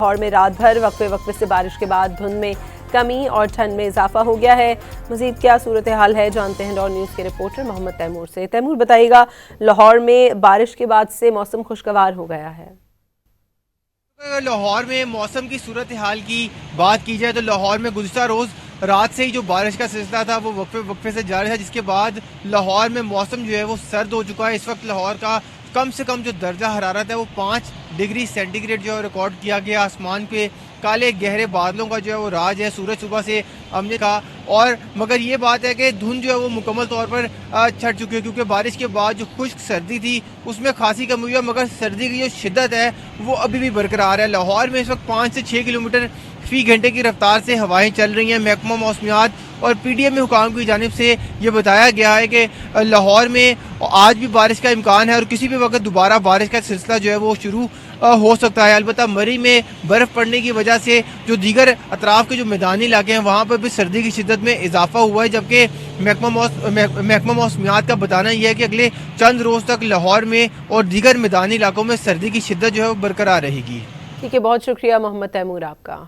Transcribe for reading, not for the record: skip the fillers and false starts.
लाहौर में रात भर वक्फे से बारिश के बाद धुंध में कमी और ठंड में इजाफा हो गया है। मजीद क्या सूरत हाल है जानते हैं डॉन न्यूज़ के रिपोर्टर मोहम्मद तैमूर से। तैमूर बताइएगा, लाहौर में बारिश के बाद से मौसम खुशगवार हो गया है। लाहौर में मौसम की सूरत हाल की बात की जाए तो लाहौर में गुज़िश्ता रोज़ रात से ही जो बारिश का सिलसिला था वो वक्फे से जारी था, जिसके बाद लाहौर में मौसम जो है वो सर्द हो चुका है। इस वक्त लाहौर का कम से कम जो दर्जा हरारत है वो 5 डिग्री सेंटीग्रेड जो है रिकॉर्ड किया गया। आसमान पे काले गहरे बादलों का जो है वो राज है। सूरज सुबह से हमने कहा, और मगर ये बात है कि धुंध जो है वो मुकम्मल तौर पर छट चुकी है, क्योंकि बारिश के बाद जो खुश्क सर्दी थी उसमें खासी कमी हुई है, मगर सर्दी की जो शिद्दत है वो अभी भी बरकरार है। लाहौर में इस वक्त 5 से 6 किलोमीटर फी घंटे की रफ्तार से हवाएं चल रही हैं। महकमा मौसमियात और पीडीएम में हुकाम की जानिब से ये बताया गया है कि लाहौर में आज भी बारिश का इम्कान है और किसी भी वक्त दोबारा बारिश का सिलसिला जो है वो शुरू हो सकता है। अलबत्ता मरी में बर्फ़ पड़ने की वजह से जो दीगर अतराफ़ के जो मैदानी इलाके हैं वहाँ पर भी सर्दी की शिद्दत में इजाफा हुआ है, जबकि महकमा मौसमियात का बताना यह है कि अगले चंद रोज़ तक लाहौर में और दीगर मैदानी इलाकों में सर्दी की शिद्दत जो है वो बरकरार रहेगी। ठीक है, बहुत शुक्रिया मोहम्मद तैमूर आपका।